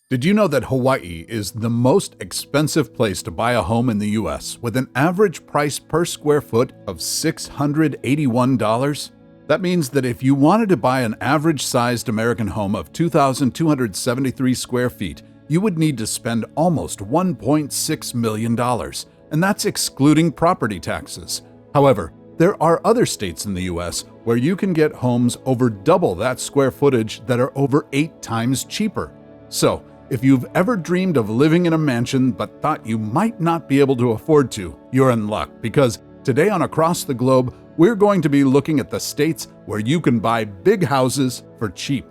Did you know that Hawaii is the most expensive place to buy a home in the US, with an average price per square foot of $681? That means that if you wanted to buy an average-sized American home of 2,273 square feet, you would need to spend almost $1.6 million, and that's excluding property taxes. However, there are other states in the US where you can get homes over double that square footage that are over 8 times cheaper. So, if you've ever dreamed of living in a mansion but thought you might not be able to afford to, you're in luck, because today on Across the Globe, we're going to be looking at the states where you can buy big houses for cheap.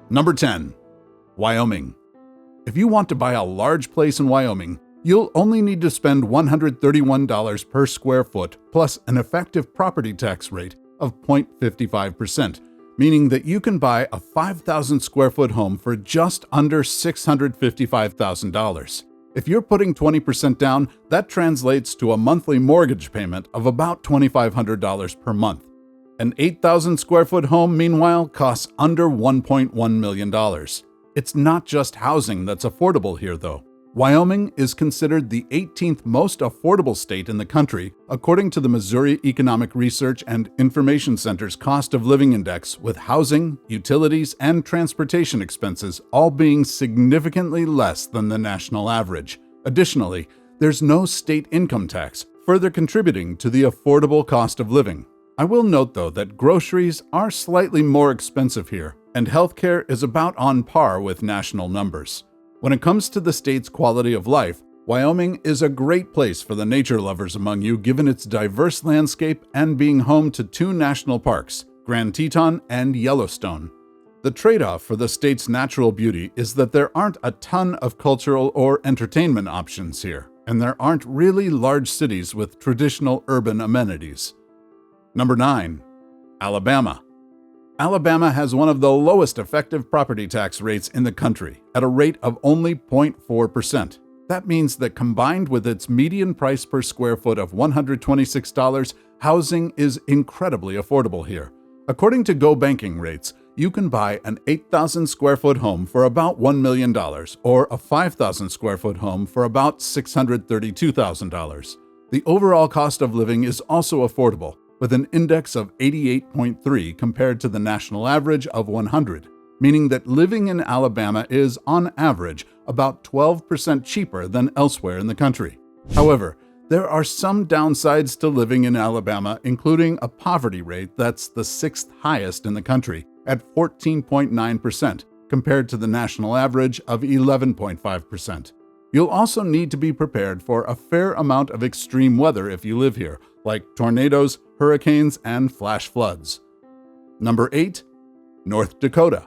Number 10. Wyoming. If you want to buy a large place in Wyoming, you'll only need to spend $131 per square foot plus an effective property tax rate of 0.55%. Meaning that you can buy a 5,000 square foot home for just under $655,000. If you're putting 20% down, that translates to a monthly mortgage payment of about $2,500 per month. An 8,000 square foot home, meanwhile, costs under $1.1 million. It's not just housing that's affordable here, though. Wyoming is considered the 18th most affordable state in the country, according to the Missouri Economic Research and Information Center's Cost of Living Index, with housing, utilities, and transportation expenses all being significantly less than the national average. Additionally, there's no state income tax, further contributing to the affordable cost of living. I will note, though, that groceries are slightly more expensive here, and healthcare is about on par with national numbers. When it comes to the state's quality of life, Wyoming is a great place for the nature lovers among you, given its diverse landscape and being home to 2 national parks, Grand Teton and Yellowstone. The trade-off for the state's natural beauty is that there aren't a ton of cultural or entertainment options here, and there aren't really large cities with traditional urban amenities. Number 9. Alabama. Alabama has one of the lowest effective property tax rates in the country, at a rate of only 0.4%. That means that combined with its median price per square foot of $126, housing is incredibly affordable here. According to Go Banking rates, you can buy an 8,000 square foot home for about $1 million, or a 5,000 square foot home for about $632,000. The overall cost of living is also affordable, with an index of 88.3 compared to the national average of 100, meaning that living in Alabama is, on average, about 12% cheaper than elsewhere in the country. However, there are some downsides to living in Alabama, including a poverty rate that's the 6th highest in the country, at 14.9%, compared to the national average of 11.5%. You'll also need to be prepared for a fair amount of extreme weather if you live here, like tornadoes, hurricanes, and flash floods. Number 8. North Dakota.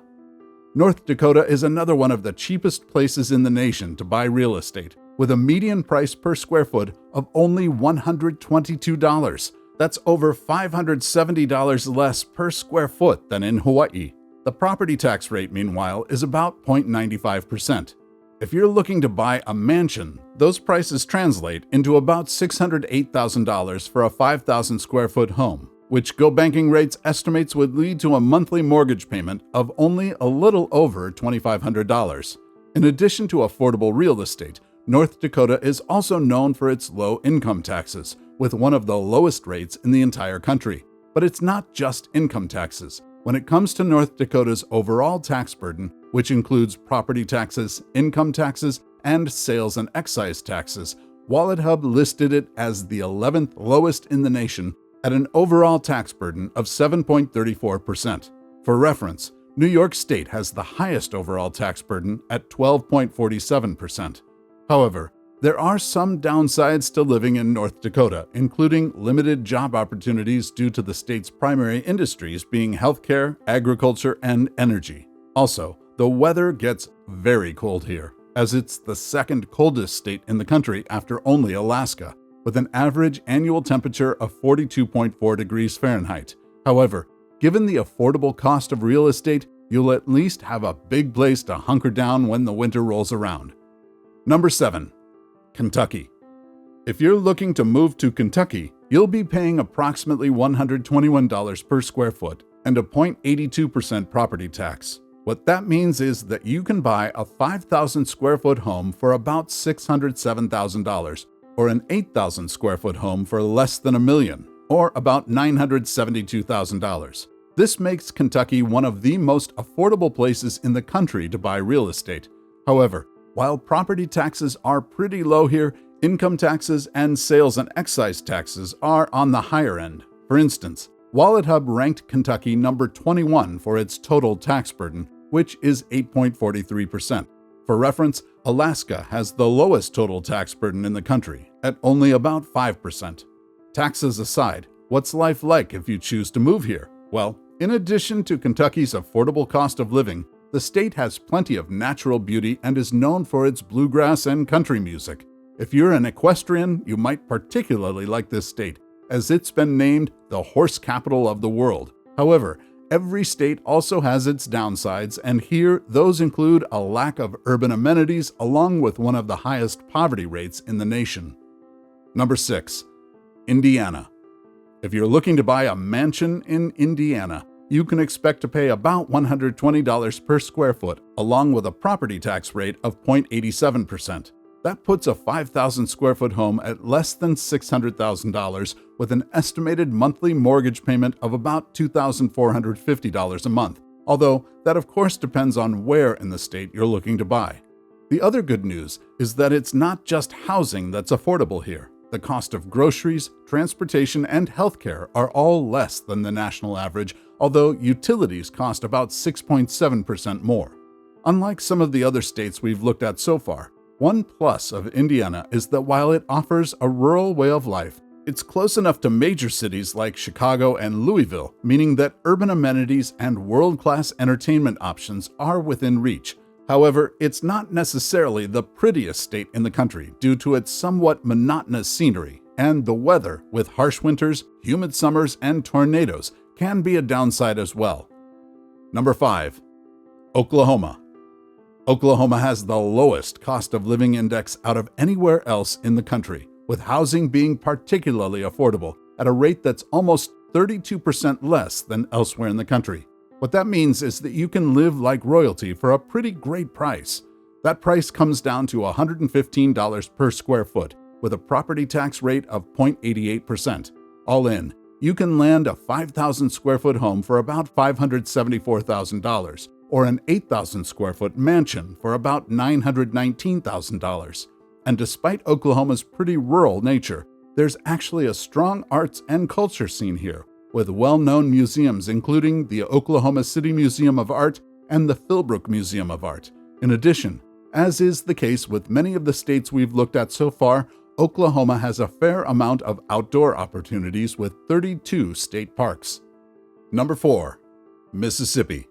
North Dakota is another one of the cheapest places in the nation to buy real estate, with a median price per square foot of only $122. That's over $570 less per square foot than in Hawaii. The property tax rate, meanwhile, is about 0.95%. If you're looking to buy a mansion, those prices translate into about $608,000 for a 5,000 square foot home, which Go Banking rates estimates would lead to a monthly mortgage payment of only a little over $2,500. In addition to affordable real estate, North Dakota is also known for its low income taxes, with one of the lowest rates in the entire country. But it's not just income taxes. When it comes to North Dakota's overall tax burden, which includes property taxes, income taxes, and sales and excise taxes, WalletHub listed it as the 11th lowest in the nation at an overall tax burden of 7.34%. For reference, New York State has the highest overall tax burden at 12.47%. However, there are some downsides to living in North Dakota, including limited job opportunities due to the state's primary industries being healthcare, agriculture, and energy. Also, the weather gets very cold here, as it's the 2nd coldest state in the country after only Alaska, with an average annual temperature of 42.4 degrees Fahrenheit. However, given the affordable cost of real estate, you'll at least have a big place to hunker down when the winter rolls around. Number 7. Kentucky. If you're looking to move to Kentucky, you'll be paying approximately $121 per square foot and a 0.82% property tax. What that means is that you can buy a 5,000 square foot home for about $607,000, or an 8,000 square foot home for less than $1 million, or about $972,000. This makes Kentucky one of the most affordable places in the country to buy real estate. However, while property taxes are pretty low here, income taxes and sales and excise taxes are on the higher end. For instance, WalletHub ranked Kentucky number 21 for its total tax burden, which is 8.43%. For reference, Alaska has the lowest total tax burden in the country, at only about 5%. Taxes aside, what's life like if you choose to move here? Well, in addition to Kentucky's affordable cost of living, the state has plenty of natural beauty and is known for its bluegrass and country music. If you're an equestrian, you might particularly like this state, as it's been named the horse capital of the world. However, every state also has its downsides, and here those include a lack of urban amenities along with one of the highest poverty rates in the nation. Number 6. Indiana. If you're looking to buy a mansion in Indiana, you can expect to pay about $120 per square foot, along with a property tax rate of 0.87%. That puts a 5,000 square foot home at less than $600,000 with an estimated monthly mortgage payment of about $2,450 a month, although that of course depends on where in the state you're looking to buy. The other good news is that it's not just housing that's affordable here. The cost of groceries, transportation, and healthcare are all less than the national average, although utilities cost about 6.7% more. Unlike some of the other states we've looked at so far, one plus of Indiana is that while it offers a rural way of life, it's close enough to major cities like Chicago and Louisville, meaning that urban amenities and world-class entertainment options are within reach. However, it's not necessarily the prettiest state in the country due to its somewhat monotonous scenery, and the weather, with harsh winters, humid summers, and tornadoes, can be a downside as well. Number 5. Oklahoma. Oklahoma has the lowest cost of living index out of anywhere else in the country, with housing being particularly affordable at a rate that's almost 32% less than elsewhere in the country. What that means is that you can live like royalty for a pretty great price. That price comes down to $115 per square foot, with a property tax rate of 0.88%. All in, you can land a 5,000 square foot home for about $574,000, or an 8,000 square foot mansion for about $919,000. And despite Oklahoma's pretty rural nature, there's actually a strong arts and culture scene here, with well-known museums including the Oklahoma City Museum of Art and the Philbrook Museum of Art. In addition, as is the case with many of the states we've looked at so far, Oklahoma has a fair amount of outdoor opportunities with 32 state parks. Number 4. Mississippi.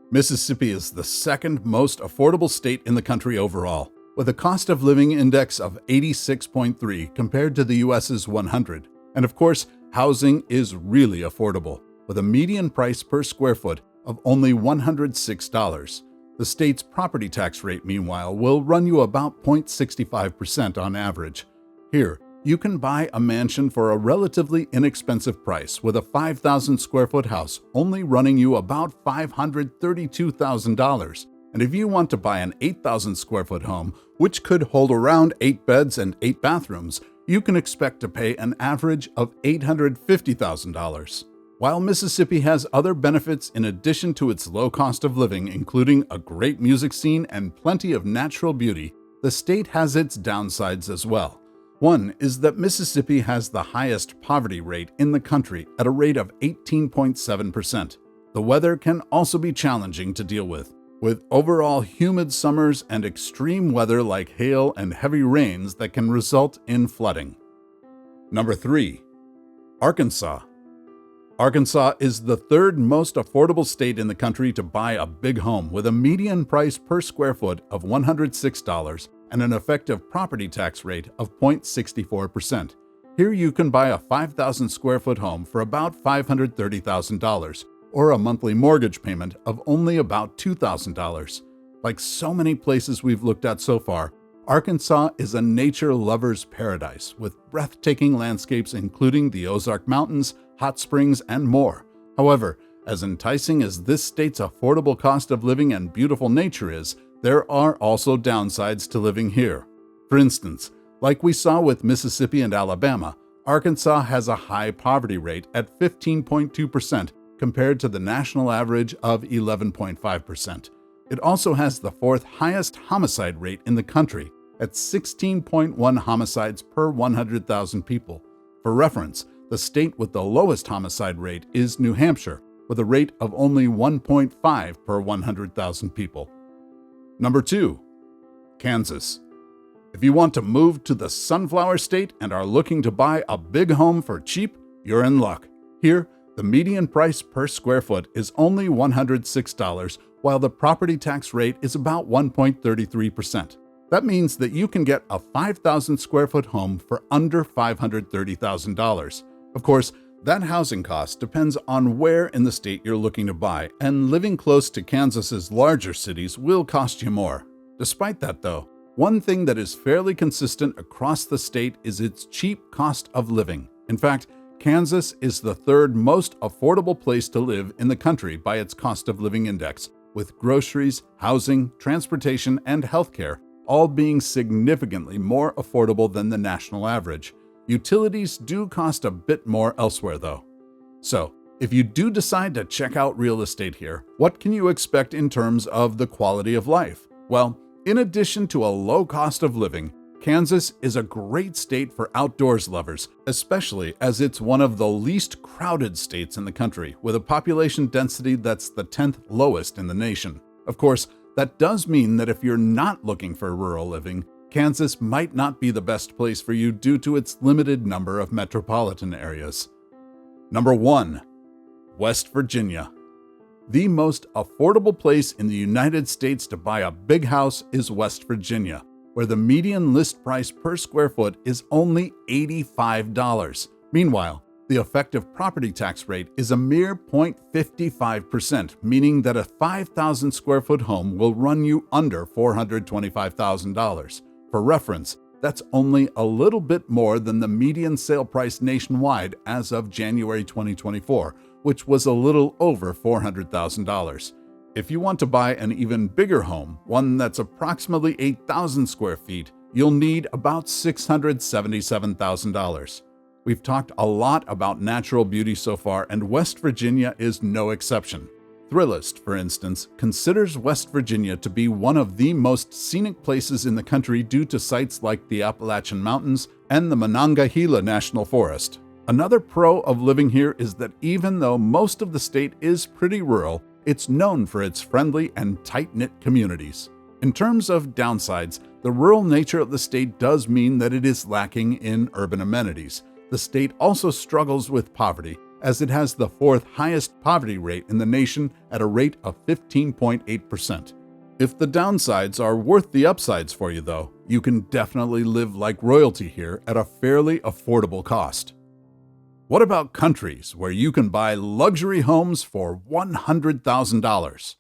Mississippi is the second most affordable state in the country overall, with a cost of living index of 86.3 compared to the US's 100. And of course, housing is really affordable, with a median price per square foot of only $106. The state's property tax rate, meanwhile, will run you about 0.65% on average. Here, you can buy a mansion for a relatively inexpensive price, with a 5,000 square foot house only running you about $532,000. And if you want to buy an 8,000 square foot home, which could hold around 8 beds and 8 bathrooms, you can expect to pay an average of $850,000. While Mississippi has other benefits in addition to its low cost of living, including a great music scene and plenty of natural beauty, the state has its downsides as well. One is that Mississippi has the highest poverty rate in the country at a rate of 18.7%. The weather can also be challenging to deal with overall humid summers and extreme weather like hail and heavy rains that can result in flooding. Number 3. Arkansas. Arkansas is the third most affordable state in the country to buy a big home, with a median price per square foot of $106 and an effective property tax rate of 0.64%. Here you can buy a 5,000 square foot home for about $530,000, or a monthly mortgage payment of only about $2,000. Like so many places we've looked at so far, Arkansas is a nature lover's paradise, with breathtaking landscapes including the Ozark Mountains, hot springs, and more. However, As enticing as this state's affordable cost of living and beautiful nature is, there are also downsides to living here. For instance, like we saw with Mississippi and Alabama, Arkansas has a high poverty rate at 15.2% compared to the national average of 11.5%. It also has the fourth highest homicide rate in the country at 16.1 homicides per 100,000 people. For reference, the state with the lowest homicide rate is New Hampshire, with a rate of only 1.5 per 100,000 people. Number 2. Kansas. If you want to move to the Sunflower State and are looking to buy a big home for cheap, you're in luck. Here, the median price per square foot is only $106, while the property tax rate is about 1.33%. That means that you can get a 5,000 square foot home for under $530,000. Of course, that housing cost depends on where in the state you're looking to buy, and living close to Kansas's larger cities will cost you more. Despite that, though, one thing that is fairly consistent across the state is its cheap cost of living. In fact, Kansas is the third most affordable place to live in the country by its cost of living index, with groceries, housing, transportation, and healthcare all being significantly more affordable than the national average. Utilities do cost a bit more elsewhere, though. So, if you do decide to check out real estate here, what can you expect in terms of the quality of life? Well, in addition to a low cost of living, Kansas is a great state for outdoors lovers, especially as it's one of the least crowded states in the country, with a population density that's the 10th lowest in the nation. Of course, that does mean that if you're not looking for rural living, Kansas might not be the best place for you due to its limited number of metropolitan areas. Number 1. West Virginia. The most affordable place in the United States to buy a big house is West Virginia, where the median list price per square foot is only $85. Meanwhile, the effective property tax rate is a mere 0.55%, meaning that a 5,000 square foot home will run you under $425,000. For reference, that's only a little bit more than the median sale price nationwide as of January 2024, which was a little over $400,000. If you want to buy an even bigger home, one that's approximately 8,000 square feet, you'll need about $677,000. We've talked a lot about natural beauty so far, and West Virginia is no exception. Thrillist, for instance, considers West Virginia to be one of the most scenic places in the country due to sites like the Appalachian Mountains and the Monongahela National Forest. Another pro of living here is that even though most of the state is pretty rural, it's known for its friendly and tight-knit communities. In terms of downsides, the rural nature of the state does mean that it is lacking in urban amenities. The state also struggles with poverty, as it has the fourth highest poverty rate in the nation at a rate of 15.8%. If the downsides are worth the upsides for you, though, you can definitely live like royalty here at a fairly affordable cost. What about countries where you can buy luxury homes for $100,000?